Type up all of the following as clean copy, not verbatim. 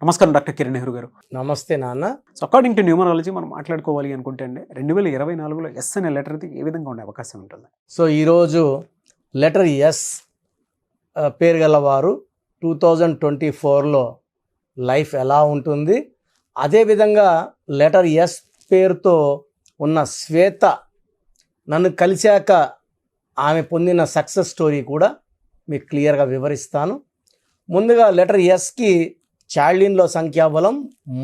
నమస్కారం డాక్టర్ కిరణ్ నెహ్రూ గారు. నమస్తే నాన్న. సో అకార్డింగ్ టు న్యూమరాలజీ మనం మాట్లాడుకోవాలి అనుకుంటే అండి 2024లో ఎస్ అనే లెటర్ అయితే ఏ విధంగా ఉండే అవకాశం ఉంటుంది? సో ఈరోజు లెటర్ ఎస్ పేరు గలవారు 2024లో లైఫ్ ఎలా ఉంటుంది, అదేవిధంగా లెటర్ ఎస్ పేరుతో ఉన్న శ్వేత నన్ను కలిశాక ఆమె పొందిన సక్సెస్ స్టోరీ కూడా మీకు క్లియర్గా వివరిస్తాను. ముందుగా లెటర్ ఎస్కి చార్లిన్లో సంఖ్యాబలం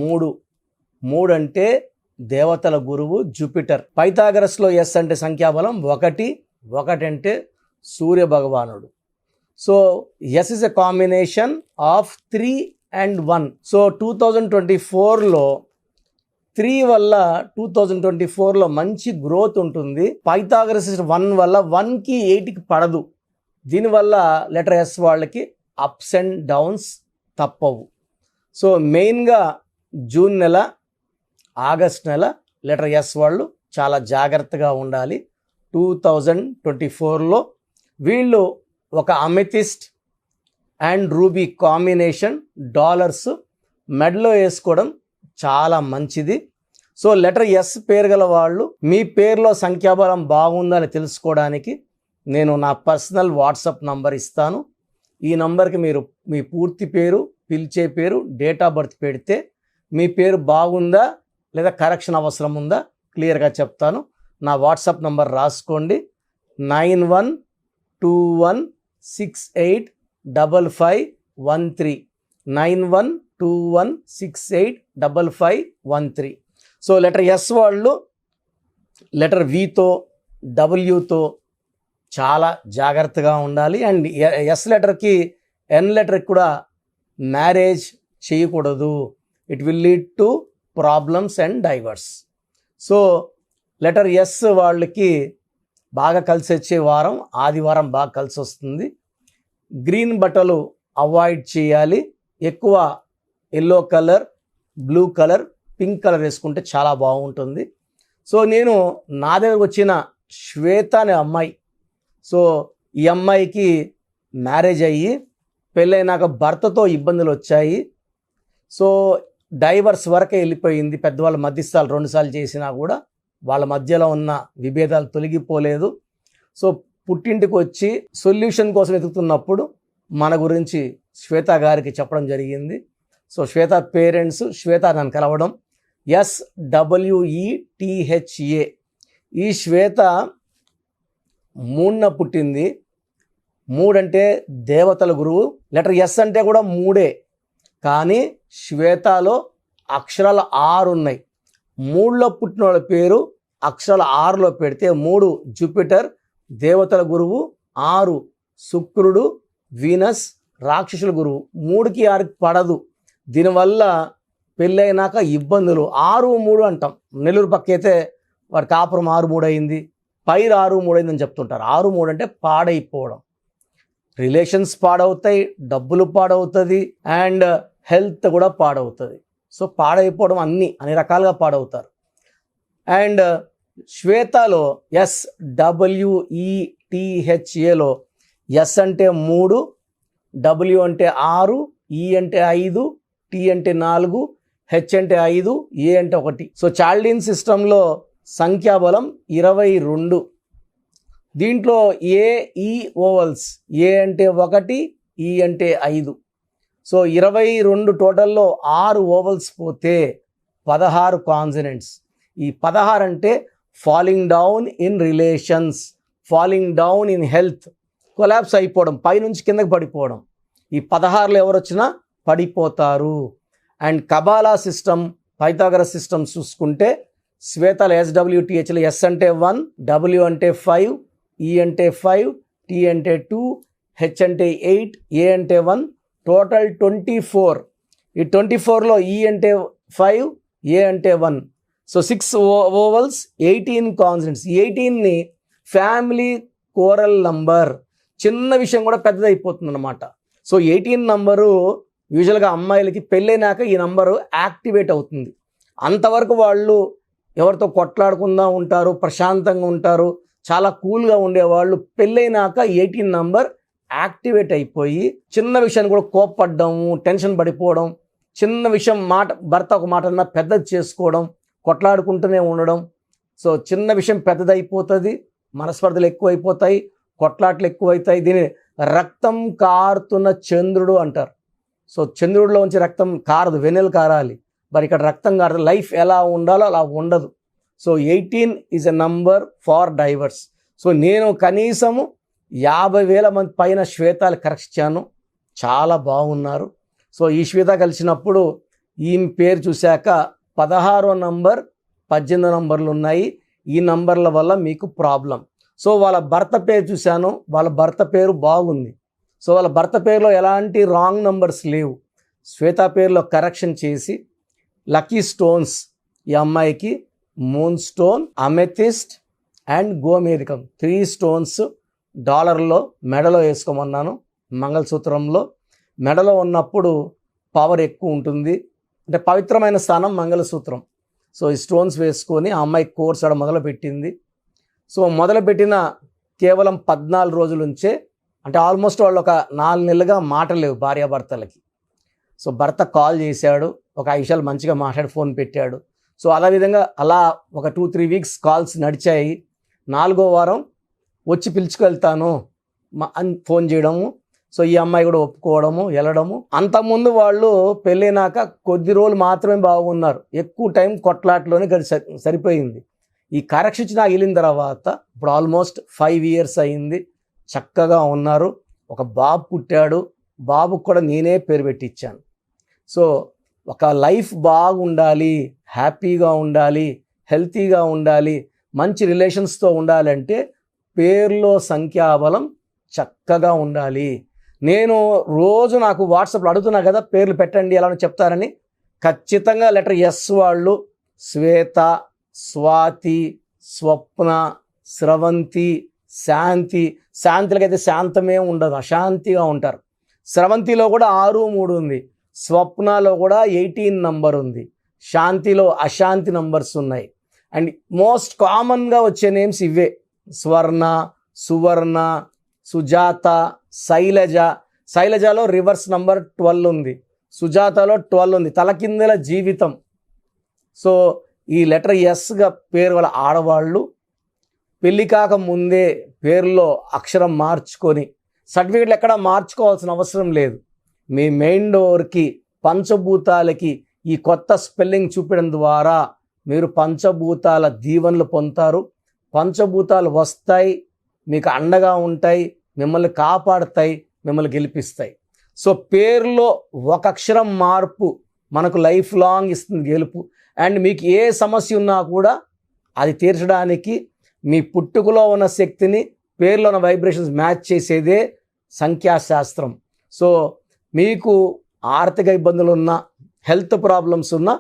3 అంటే దేవతల గురువు జూపిటర్. పైథాగరస్లో ఎస్ అంటే సంఖ్యాబలం 1 అంటే సూర్య భగవానుడు. So S is a combination of 3 and 1. So 2024లో 3 వల్ల 2024లో మంచి గ్రోత్ ఉంటుంది. పైథాగరస్ 1 వల్ల 1కి 8కి పడదు. దీనివల్ల లెటర్ ఎస్ వాళ్ళకి అప్స్ అండ్ డౌన్స్ తప్పవు. సో మెయిన్గా జూన్ నెల, ఆగస్ట్ నెల లెటర్ ఎస్ వాళ్ళు చాలా జాగ్రత్తగా ఉండాలి. 2024లో వీళ్ళు ఒక amethyst and ruby combination dollars మెడలో వేసుకోవడం చాలా మంచిది. సో లెటర్ ఎస్ పేరు గల వాళ్ళు మీ పేరులో సంఖ్యాబలం బాగుందని తెలుసుకోవడానికి నేను నా పర్సనల్ వాట్సాప్ నంబర్ ఇస్తాను. ఈ నంబర్కి మీరు మీ పూర్తి పేరు, పిలిచే పేరు, డేట్ ఆఫ్ బర్త్ పెడితే మీ పేరు బాగుందా లేదా కరెక్షన్ అవసరం ఉందా క్లియర్గా చెప్తాను. నా వాట్సాప్ నంబర్ రాసుకోండి. 9121685513 9121685513. సో లెటర్ ఎస్ వాళ్ళు లెటర్ వితో, డబ్ల్యూతో చాలా జాగ్రత్తగా ఉండాలి. అండ్ ఎస్ లెటర్కి, ఎన్ లెటర్కి కూడా మ్యారేజ్ చేయకూడదు. It will lead to problems and diverse. So letter S వాళ్ళకి బాగా కలిసి వచ్చే వారం ఆదివారం బాగా కలిసి వస్తుంది. గ్రీన్ బట్టలు అవాయిడ్ చేయాలి. ఎక్కువ yellow colour, blue colour, pink colour వేసుకుంటే చాలా బాగుంటుంది. సో నేను నా దగ్గరకు వచ్చిన శ్వేత అనే అమ్మాయి, సో ఈ అమ్మాయికి మ్యారేజ్ అయ్యి పెళ్ళైనాక భర్తతో ఇబ్బందులు వచ్చాయి. సో డైవర్స్ వరకే వెళ్ళిపోయింది. పెద్దవాళ్ళ మధ్యస్థాలు 2 సార్లు చేసినా కూడా వాళ్ళ మధ్యలో ఉన్న విభేదాలు తొలగిపోలేదు. సో పుట్టింటికి వచ్చి సొల్యూషన్ కోసం వెతుకుతున్నప్పుడు మన గురించి శ్వేత గారికి చెప్పడం జరిగింది. సో శ్వేత పేరెంట్స్ శ్వేత నన్ను కలవడం, SWETHA. ఈ శ్వేత 3న పుట్టింది. 3 అంటే దేవతల గురువు. లెటర్ ఎస్ అంటే కూడా 3, కానీ శ్వేతలో అక్షరాలు 6 ఉన్నాయి. 3లో పుట్టిన వాళ్ళ పేరు అక్షరాలు 6లో పెడితే 3 జూపిటర్ దేవతల గురువు, 6 శుక్రుడు వీనస్ రాక్షసుల గురువు. 3కి 6కి పడదు. దీనివల్ల పెళ్ళైనాక ఇబ్బందులు. 6-3 అంటాం. నెల్లూరు పక్క అయితే వాడి కాపురం 6-3 అయింది, పైరు 6-3 అయిందని చెప్తుంటారు. 6-3 అంటే పాడైపోవడం. రిలేషన్స్ పాడవుతాయి, డబ్బులు పాడవుతుంది, అండ్ హెల్త్ కూడా పాడవుతుంది. సో పాడైపోవడం అన్ని రకాలుగా పాడవుతారు. అండ్ శ్వేతలో SWETHAలో ఎస్ అంటే 3, డబ్ల్యూ అంటే 6, ఈ అంటే 5, టీ అంటే 4, హెచ్ అంటే 5, ఏ అంటే 1. సో చార్లిన్ సిస్టంలో సంఖ్యాబలం 22. దీంట్లో ఏఈ ఓవల్స్, ఏ అంటే 1, ఈ అంటే 5. సో 22 టోటల్లో 6 ఓవల్స్ పోతే 16 కాన్సనెంట్స్. ఈ 16 అంటే falling down in relations, falling down in health, collapse అయిపోవడం, పైనుంచి కిందకి పడిపోవడం. ఈ 16లో ఎవరు వచ్చినా పడిపోతారు. And Kabbalah system, Pythagoras system చూసుకుంటే శ్వేతల SWTHలో ఎస్ అంటే 1, డబ్ల్యూ అంటే 5, ఈ అంటే 5, టీ అంటే 2, హెచ్ అంటే 8, ఏ అంటే 1, టోటల్ 24. ఈ 24లో ఈ అంటే 5, ఏ అంటే 1. So 6 vowels, 18 consonants. 18ని ఫ్యామిలీ కోరల్ నంబర్. చిన్న విషయం కూడా పెద్దదైపోతుంది అన్నమాట. సో 18 నంబరు యూజువల్గా అమ్మాయిలకి పెళ్ళైనాక ఈ నంబరు యాక్టివేట్ అవుతుంది. అంతవరకు వాళ్ళు ఎవరితో కొట్లాడకుండా ఉంటారు, ప్రశాంతంగా ఉంటారు, చాలా కూల్గా ఉండేవాళ్ళు. పెళ్ళైనాక 18 నంబర్ యాక్టివేట్ అయిపోయి చిన్న విషయాన్ని కూడా కోప్పడ్డము, టెన్షన్ పడిపోవడం, చిన్న విషయం భర్త ఒక మాట అన్నా పెద్దది చేసుకోవడం, కొట్లాడుకుంటూనే ఉండడం. సో చిన్న విషయం పెద్దదైపోతుంది, మనస్పర్ధలు ఎక్కువైపోతాయి, కొట్లాట్లు ఎక్కువైతాయి. దీన్ని రక్తం కారుతున్న చంద్రుడు అంటారు. సో చంద్రుడిలోంచి రక్తం కారదు, వెన్నెలు కారాలి. మరి ఇక్కడ రక్తం కారదు. లైఫ్ ఎలా ఉండాలో అలా ఉండదు. So 18 is a number far divorce. So నేను కనీసము 50,000 మంది పైన శ్వేతాలు కరెక్ట్ చాలా బాగున్నారు. సో ఈ శ్వేత కలిసినప్పుడు ఈమె పేరు చూశాక 16వ నంబర్ 18 నంబర్లు ఉన్నాయి. ఈ నంబర్ల వల్ల మీకు ప్రాబ్లం. సో వాళ్ళ భర్త పేరు చూశాను, వాళ్ళ భర్త పేరు బాగుంది. సో వాళ్ళ భర్త పేరులో ఎలాంటి రాంగ్ నంబర్స్ లేవు. శ్వేత పేరులో కరెక్షన్ చేసి లక్కీ స్టోన్స్ ఈ అమ్మాయికి మూన్ స్టోన్, అమెథిస్ట్ అండ్ గోమేధికం 3 స్టోన్స్ డాలర్లో మెడలో వేసుకోమన్నాను. మంగళసూత్రంలో మెడలో ఉన్నప్పుడు పవర్ ఎక్కువ ఉంటుంది, అంటే పవిత్రమైన స్థానం మంగళసూత్రం. సో ఈ స్టోన్స్ వేసుకొని ఆ అమ్మాయి కోర్స్ ఆడ మొదలుపెట్టింది. సో మొదలుపెట్టిన కేవలం 14 రోజుల నుంచే, అంటే ఆల్మోస్ట్ వాళ్ళు ఒక 4 నెలలుగా మాటలేవు భార్యాభర్తలకి. సో భర్త కాల్ చేశాడు, ఒక 5 నిమిషాలు మంచిగా మాట్లాడి ఫోన్ పెట్టాడు. సో అలా అలా ఒక 2-3 వీక్స్ కాల్స్ నడిచాయి. 4వ వారం వచ్చి పిలుచుకెళ్తాను అని ఫోన్ చేయడము. సో ఈ అమ్మాయి కూడా ఒప్పుకోవడము, వెళ్ళడము. అంతకుముందు వాళ్ళు పెళ్ళైనాక కొద్ది రోజులు మాత్రమే బాగున్నారు, ఎక్కువ టైం కొట్లాట్లోనే సరిపోయింది. ఈ కరెక్షన్ నాకు వెళ్ళిన తర్వాత ఇప్పుడు ఆల్మోస్ట్ 5 ఇయర్స్ అయింది, చక్కగా ఉన్నారు. ఒక బాబు పుట్టాడు, బాబుకు కూడా నేనే పేరు పెట్టించాను. సో ఒక లైఫ్ బాగుండాలి, హ్యాపీగా ఉండాలి, హెల్తీగా ఉండాలి, మంచి రిలేషన్స్తో ఉండాలంటే పేర్లో సంఖ్యాబలం చక్కగా ఉండాలి. నేను రోజు నాకు వాట్సాప్లో అడుగుతున్నా కదా పేర్లు పెట్టండి ఎలా చెప్తారని. ఖచ్చితంగా లెటర్ ఎస్ వాళ్ళు శ్వేత, స్వాతి, స్వప్న, స్రవంతి, శాంతి. శాంతిలకైతే శాంతమే ఉండదు, అశాంతిగా ఉంటారు. స్రవంతిలో కూడా 6-3 ఉంది, స్వప్నలో కూడా 18 నంబర్ ఉంది, శాంతిలో అశాంతి నంబర్స్ ఉన్నాయి. అండ్ మోస్ట్ కామన్గా వచ్చే నేమ్స్ ఇవే: స్వర్ణ, సువర్ణ, సుజాత, శైలజ. శైలజలో రివర్స్ నంబర్ 12 ఉంది, సుజాతలో 12 ఉంది, తలకిందుల జీవితం. సో ఈ లెటర్ ఎస్గా పేరు గల ఆడవాళ్ళు పెళ్ళి కాక ముందే పేరులో అక్షరం మార్చుకొని, సర్టిఫికెట్లు ఎక్కడా మార్చుకోవాల్సిన అవసరం లేదు. మీ మెయిన్ డోర్కి పంచభూతాలకి ఈ కొత్త స్పెల్లింగ్ చూపడం ద్వారా మీరు పంచభూతాల దీవెనలు పొందుతారు. పంచభూతాలు వస్తాయి, మీకు అండగా ఉంటాయి, మిమ్మల్ని కాపాడుతాయి, మిమ్మల్ని గెలిపిస్తాయి. సో పేరులో ఒక అక్షరం మార్పు మనకు లైఫ్ లాంగ్ ఇస్తుంది గెలుపు. అండ్ మీకు ఏ సమస్య ఉన్నా కూడా అది తీర్చడానికి మీ పుట్టుకలో ఉన్న శక్తిని పేరులో ఉన్న వైబ్రేషన్స్ మ్యాచ్ చేసేదే సంఖ్యాశాస్త్రం. సో మీకు ఆర్థిక ఇబ్బందులు ఉన్నా, హెల్త్ ప్రాబ్లమ్స్ ఉన్నా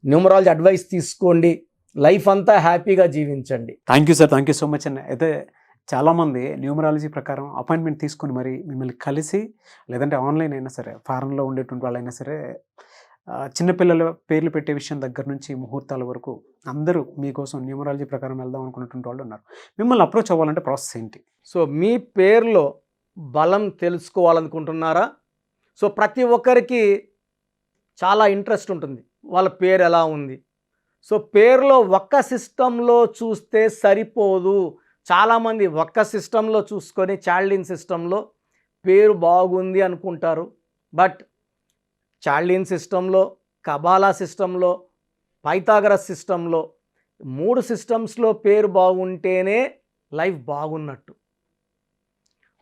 న్యూమరాలజీ అడ్వైస్ తీసుకోండి, లైఫ్ అంతా హ్యాపీగా జీవించండి. Thank you sir, thank you so much అన్న. అయితే చాలామంది న్యూమరాలజీ ప్రకారం అపాయింట్మెంట్ తీసుకొని మరి మిమ్మల్ని కలిసి, లేదంటే ఆన్లైన్ అయినా సరే, ఫారెన్లో ఉండేటువంటి వాళ్ళైనా సరే, చిన్నపిల్లల పేర్లు పెట్టే విషయం దగ్గర నుంచి ముహూర్తాల వరకు అందరూ మీకోసం న్యూమరాలజీ ప్రకారం వెళ్దాం అనుకున్నటువంటి వాళ్ళు ఉన్నారు. మిమ్మల్ని అప్రోచ్ అవ్వాలంటే ప్రాసెస్ ఏంటి? సో మీ పేరులో బలం తెలుసుకోవాలనుకుంటున్నారా? సో ప్రతి ఒక్కరికి చాలా ఇంట్రెస్ట్ ఉంటుంది, వాళ్ళ పేరు ఎలా ఉంది. సో పేరులో ఒక్క సిస్టంలో చూస్తే సరిపోదు. చాలామంది ఒక్క సిస్టంలో చూసుకొని చాల్డిన్ సిస్టంలో పేరు బాగుంది అనుకుంటారు. బట్ చాల్డిన్ సిస్టంలో, కబాలా సిస్టంలో, పైథాగరస్ సిస్టంలో 3 సిస్టమ్స్లో పేరు బాగుంటేనే లైఫ్ బాగున్నట్టు.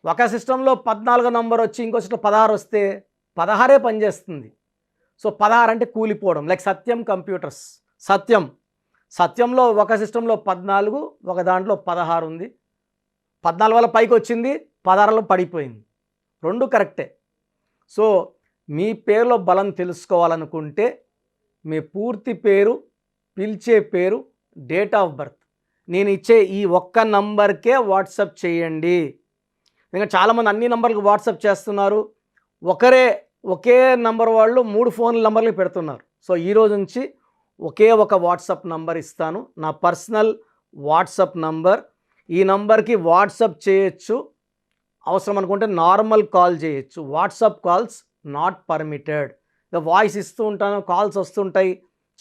ఒక సిస్టంలో 14 నంబర్ వచ్చి ఇంకో సిస్టంలో 16 వస్తే 16 పనిచేస్తుంది. సో 16 అంటే కూలిపోవడం. లైక్ సత్యం కంప్యూటర్స్, సత్యంలో ఒక సిస్టంలో 14, ఒక దాంట్లో 16 ఉంది. 14 వల్ల పైకి వచ్చింది, 16లో పడిపోయింది. 2 కరెక్టే. సో మీ పేరులో బలం తెలుసుకోవాలనుకుంటే మీ పూర్తి పేరు, పిలిచే పేరు, డేట్ ఆఫ్ బర్త్ నేను ఇచ్చే ఈ ఒక్క నంబర్కే వాట్సాప్ చేయండి. ఇంకా చాలామంది అన్ని నంబర్లకు వాట్సాప్ చేస్తున్నారు. ఒకే నంబర్ వాళ్ళు 3 ఫోన్ నంబర్లు పెడుతున్నారు. సో ఈరోజు నుంచి ఒకే ఒక వాట్సాప్ నంబర్ ఇస్తాను, నా పర్సనల్ వాట్సాప్ నంబర్. ఈ నంబర్కి వాట్సాప్ చేయొచ్చు, అవసరం అనుకుంటే నార్మల్ కాల్ చేయొచ్చు. WhatsApp calls not permitted. Voice ఇస్తూ ఉంటాను, కాల్స్ వస్తుంటాయి,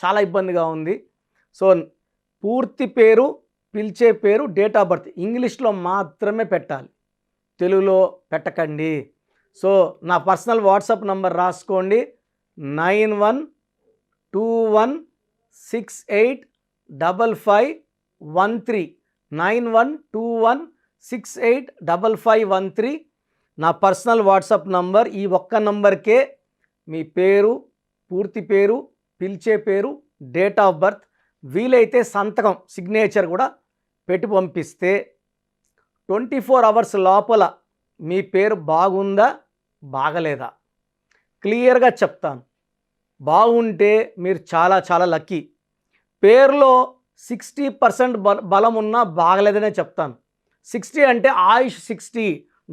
చాలా ఇబ్బందిగా ఉంది. సో పూర్తి పేరు, పిలిచే పేరు, డేట్ ఆఫ్ బర్త్ ఇంగ్లీష్లో మాత్రమే పెట్టాలి, తెలుగులో పెట్టకండి. సో నా పర్సనల్ వాట్సాప్ నంబర్ రాసుకోండి, 9121685513, 9121685513 నా పర్సనల్ వాట్సాప్ నంబర్. ఈ ఒక్క నంబర్కే మీ పేరు, పూర్తి పేరు, పిలిచే పేరు, డేట్ ఆఫ్ బర్త్, వీలైతే సంతకం, సిగ్నేచర్ కూడా పెట్టి పంపిస్తే 24 అవర్స్ లోపల మీ పేరు బాగుందా బాగలేదా క్లియర్గా చెప్తాను. బాగుంటే మీరు చాలా చాలా లక్కీ. పేరులో 60% బలం ఉన్నా బాగలేదనే చెప్తాను. 60 అంటే ఆయుష్ 60,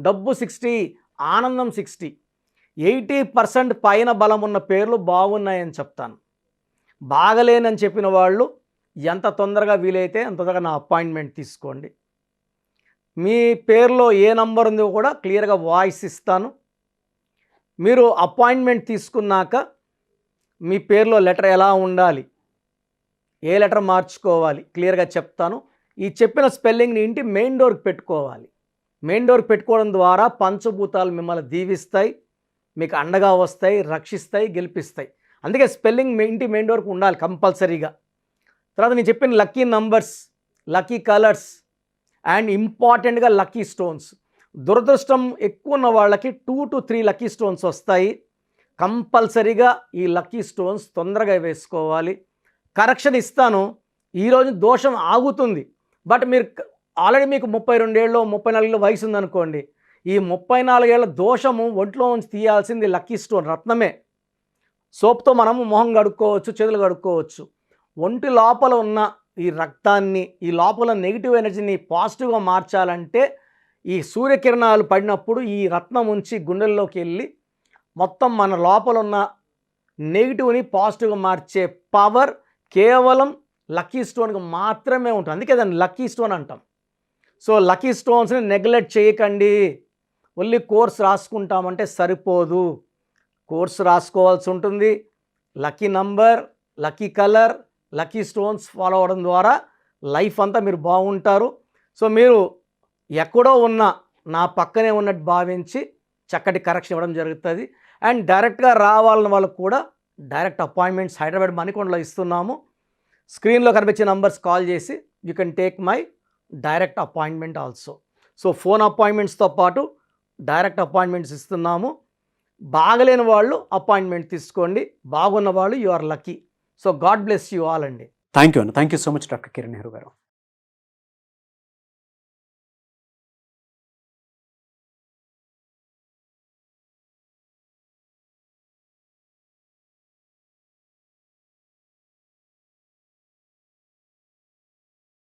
డబ్బు 60, ఆనందం 60. 80% పైన బలం ఉన్న పేర్లు బాగున్నాయని చెప్తాను. బాగలేనని చెప్పిన వాళ్ళు ఎంత తొందరగా వీలైతే అంత తొందరగా నా అపాయింట్మెంట్ తీసుకోండి. మీ పేరులో ఏ నంబర్ ఉందో కూడా క్లియర్గా వాయిస్ ఇస్తాను. మీరు అపాయింట్మెంట్ తీసుకున్నాక మీ పేరులో లెటర్ ఎలా ఉండాలి, ఏ లెటర్ మార్చుకోవాలి క్లియర్గా చెప్తాను. ఈ చెప్పిన స్పెల్లింగ్ని ఇంటి మెయిన్ డోర్కి పెట్టుకోవాలి. మెయిన్ డోర్కి పెట్టుకోవడం ద్వారా పంచభూతాలు మిమ్మల్ని దీవిస్తాయి, మీకు అండగా వస్తాయి, రక్షిస్తాయి, గెలిపిస్తాయి. అందుకే స్పెల్లింగ్ ఇంటి మెయిన్ డోర్కి ఉండాలి కంపల్సరీగా. తర్వాత నేను చెప్పిన lucky numbers, lucky colours and ఇంపార్టెంట్గా లక్కీ స్టోన్స్. దురదృష్టం ఎక్కువ ఉన్న వాళ్ళకి 2 to 3 లక్కీ స్టోన్స్ వస్తాయి. కంపల్సరీగా ఈ లక్కీ స్టోన్స్ తొందరగా వేసుకోవాలి. కరెక్షన్ ఇస్తాను, ఈరోజు దోషం ఆగుతుంది. బట్ మీరు ఆల్రెడీ మీకు 32 ఏళ్ళు 34 ఏళ్ళ వయసు ఉందనుకోండి, ఈ 34 ఏళ్ళ దోషము ఒంట్లో నుంచి తీయాల్సింది లక్కీ స్టోన్, రత్నమే. సోప్తో మనము మొహం కడుక్కోవచ్చు, చేతులు కడుక్కోవచ్చు. ఒంటి లోపల ఉన్న ఈ రక్తాన్ని, ఈ లోపల నెగిటివ్ ఎనర్జీని పాజిటివ్గా మార్చాలంటే ఈ సూర్యకిరణాలు పడినప్పుడు ఈ రత్నం ఉంచి గుండెల్లోకి వెళ్ళి మొత్తం మన లోపల ఉన్న నెగిటివ్ని పాజిటివ్గా మార్చే పవర్ కేవలం లక్కీ స్టోన్కి మాత్రమే ఉంటుంది. అందుకే దాన్ని లక్కీ స్టోన్ అంటాం. సో లక్కీ స్టోన్స్ని నెగ్లెక్ట్ చేయకండి. ఓన్లీ కోర్స్ రాసుకుంటామంటే సరిపోదు, కోర్స్ రాసుకోవాల్సి ఉంటుంది. Lucky number, lucky colour, lucky stones follow అవ్వడం ద్వారా లైఫ్ అంతా మీరు బాగుంటారు. సో మీరు ఎక్కడో ఉన్న నా పక్కనే ఉన్నట్టు భావించి చక్కటి కరెక్షన్ ఇవ్వడం జరుగుతుంది. అండ్ డైరెక్ట్గా రావాలని వాళ్ళకు కూడా డైరెక్ట్ అపాయింట్మెంట్స్ హైదరాబాద్ మణికొండలో ఇస్తున్నాము. స్క్రీన్లో కనిపించే నంబర్స్ కాల్ చేసి you can take my direct appointment also. So phone అపాయింట్మెంట్స్తో పాటు డైరెక్ట్ అపాయింట్మెంట్స్ ఇస్తున్నాము. బాగలేని వాళ్ళు అపాయింట్మెంట్ తీసుకోండి, బాగున్న వాళ్ళు you are lucky. So God bless you all అండి. Thank you so much doctor Kiran Nehru గారు.